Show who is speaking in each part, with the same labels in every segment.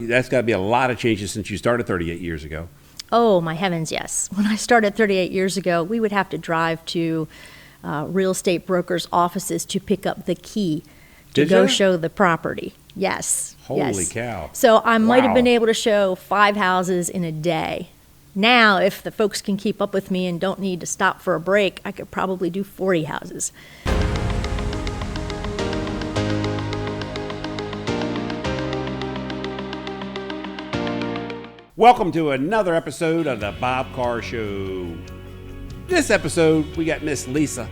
Speaker 1: that's got to be a lot of changes since you started 38 years ago.
Speaker 2: Oh, my heavens, yes. When I started 38 years ago, we would have to drive to real estate brokers' offices to pick up the key to go show the property. Yes.
Speaker 1: Holy cow.
Speaker 2: So I might have been able to show 5 houses in a day. Now, if the folks can keep up with me and don't need to stop for a break, I could probably do 40 houses.
Speaker 1: Welcome to another episode of the Bob Carr Show. This episode, we got Miss Lisa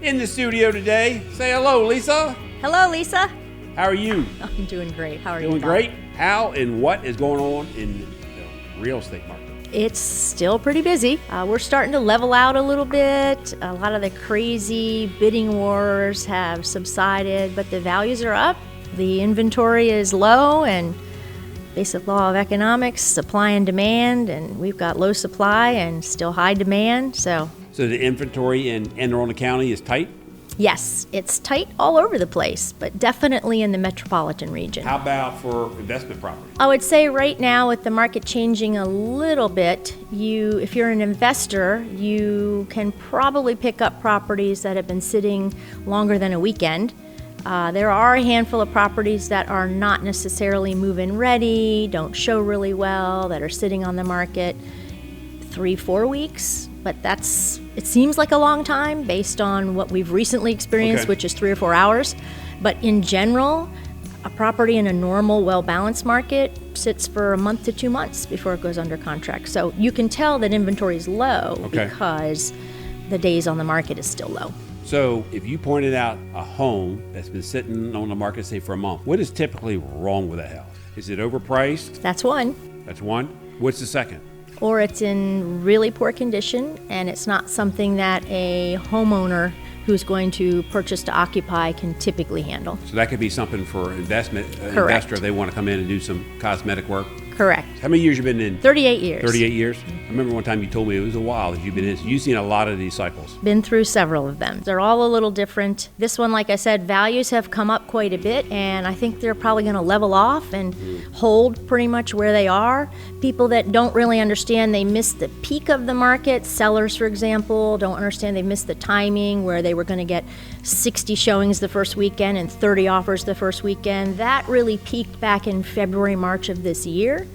Speaker 1: in the studio today. Say hello, Lisa.
Speaker 2: Hello, Lisa.
Speaker 1: How are you?
Speaker 2: I'm doing great. How are you?
Speaker 1: Doing great. How and what is going on in the real estate market?
Speaker 2: It's still pretty busy. We're starting to level out a little bit. A lot of the crazy bidding wars have subsided, but the values are up. The inventory is low, and basic law of economics, supply and demand, and we've got low supply and still high demand. So
Speaker 1: the inventory in Anne Arundel County is tight?
Speaker 2: Yes, it's tight all over the place, but definitely in the metropolitan region.
Speaker 1: How about for investment property?
Speaker 2: I would say right now, with the market changing a little bit, if you're an investor, you can probably pick up properties that have been sitting longer than a weekend. There are a handful of properties that are not necessarily move-in ready, don't show really well, that are sitting on the market 3-4 weeks, but it seems like a long time based on what we've recently experienced, which is 3 or 4 hours. But in general, a property in a normal, well-balanced market sits for a month to 2 months before it goes under contract. So you can tell that inventory is low because the days on the market is still low.
Speaker 1: So if you pointed out a home that's been sitting on the market, say, for a month, what is typically wrong with that house? Is it overpriced?
Speaker 2: That's one.
Speaker 1: That's one. What's the second?
Speaker 2: Or it's in really poor condition, and it's not something that a homeowner who's going to purchase to occupy can typically handle.
Speaker 1: So that could be something for investor if they want to come in and do some cosmetic work?
Speaker 2: Correct.
Speaker 1: How many years you been in?
Speaker 2: 38 years.
Speaker 1: 38 years? I remember one time you told me it was a while that you've been in. You've seen a lot of these cycles.
Speaker 2: Been through several of them. They're all a little different. This one, like I said, values have come up quite a bit, and I think they're probably going to level off and hold pretty much where they are. People that don't really understand, they missed the peak of the market. Sellers, for example, don't understand they missed the timing where they were going to get 60 showings the first weekend and 30 offers the first weekend. That really peaked back in February, March of this year.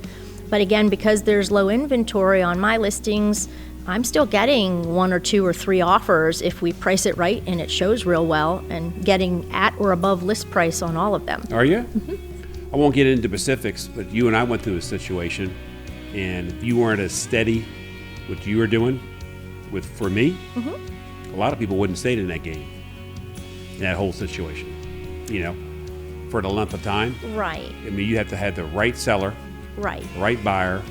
Speaker 2: But again, because there's low inventory on my listings, I'm still getting 1 or 2 or 3 offers if we price it right and it shows real well, and getting at or above list price on all of them.
Speaker 1: Are you? Mm-hmm. I won't get into specifics, but you and I went through a situation, and if you weren't as steady what you were doing for me, a lot of people wouldn't stay in that game, in that whole situation, for the length of time.
Speaker 2: Right.
Speaker 1: I mean, you have to have the right seller,
Speaker 2: right,
Speaker 1: the right buyer,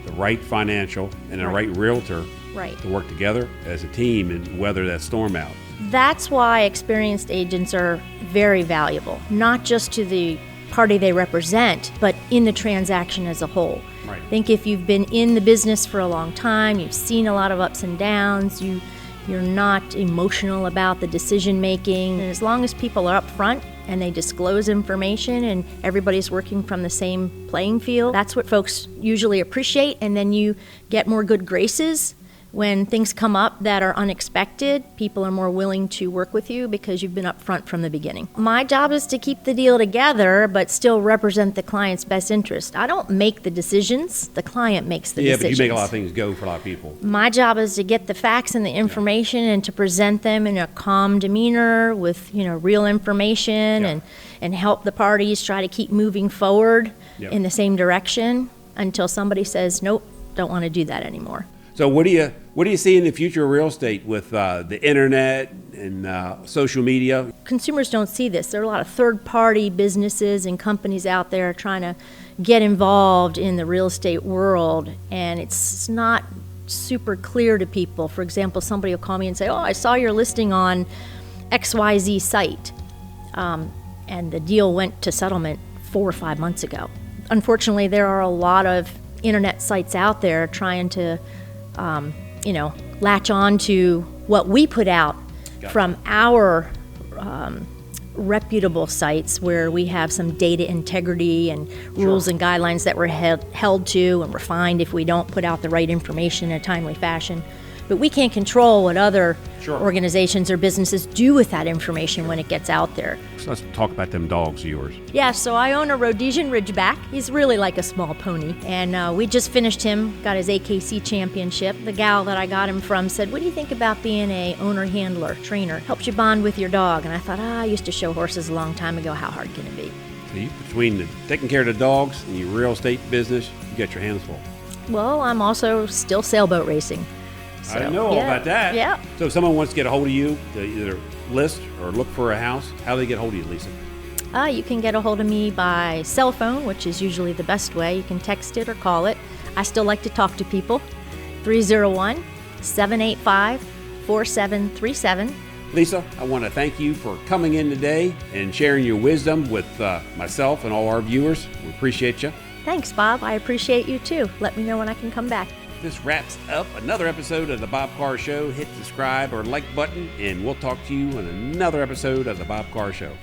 Speaker 1: the right financial, and the right realtor to work together as a team and weather that storm out. That's
Speaker 2: why experienced agents are very valuable, not just to the party they represent, but in the transaction as a whole.
Speaker 1: Right.
Speaker 2: I think if you've been in the business for a long time, you've seen a lot of ups and downs, you're not emotional about the decision making, and as long as people are upfront and they disclose information and everybody's working from the same playing field, that's what folks usually appreciate, and then you get more good graces. When things come up that are unexpected, people are more willing to work with you because you've been upfront from the beginning. My job is to keep the deal together, but still represent the client's best interest. I don't make the decisions. The client makes the decisions.
Speaker 1: Yeah, but you make a lot of things go for a lot of people.
Speaker 2: My job is to get the facts and the information and to present them in a calm demeanor with, real information and help the parties try to keep moving forward in the same direction until somebody says, nope, don't want to do that anymore.
Speaker 1: So what do you see in the future of real estate with the internet and social media?
Speaker 2: Consumers don't see this. There are a lot of third-party businesses and companies out there trying to get involved in the real estate world, and it's not super clear to people. For example, somebody will call me and say, I saw your listing on XYZ site, and the deal went to settlement 4 or 5 months ago. Unfortunately, there are a lot of internet sites out there trying to latch on to what we put out from our reputable sites where we have some data integrity and rules and guidelines that we're held to and refined if we don't put out the right information in a timely fashion. But we can't control what other organizations or businesses do with that information when it gets out there.
Speaker 1: So let's talk about them dogs of yours.
Speaker 2: Yeah, so I own a Rhodesian Ridgeback. He's really like a small pony. And we just finished him, got his AKC championship. The gal that I got him from said, what do you think about being a owner, handler, trainer? Helps you bond with your dog. And I thought, I used to show horses a long time ago. How hard can it be?
Speaker 1: So you, between taking care of the dogs and your real estate business, you got your hands full.
Speaker 2: Well, I'm also still sailboat racing.
Speaker 1: I didn't know all about that.
Speaker 2: Yeah.
Speaker 1: So if someone wants to get a hold of you to either list or look for a house, how do they get a hold of you, Lisa?
Speaker 2: You can get a hold of me by cell phone, which is usually the best way. You can text it or call it. I still like to talk to people. 301-785-4737.
Speaker 1: Lisa, I want to thank you for coming in today and sharing your wisdom with myself and all our viewers. We appreciate you.
Speaker 2: Thanks, Bob. I appreciate you too. Let me know when I can come back.
Speaker 1: This wraps up another episode of the Bob Carr Show. Hit the subscribe or like button, and we'll talk to you on another episode of the Bob Carr Show.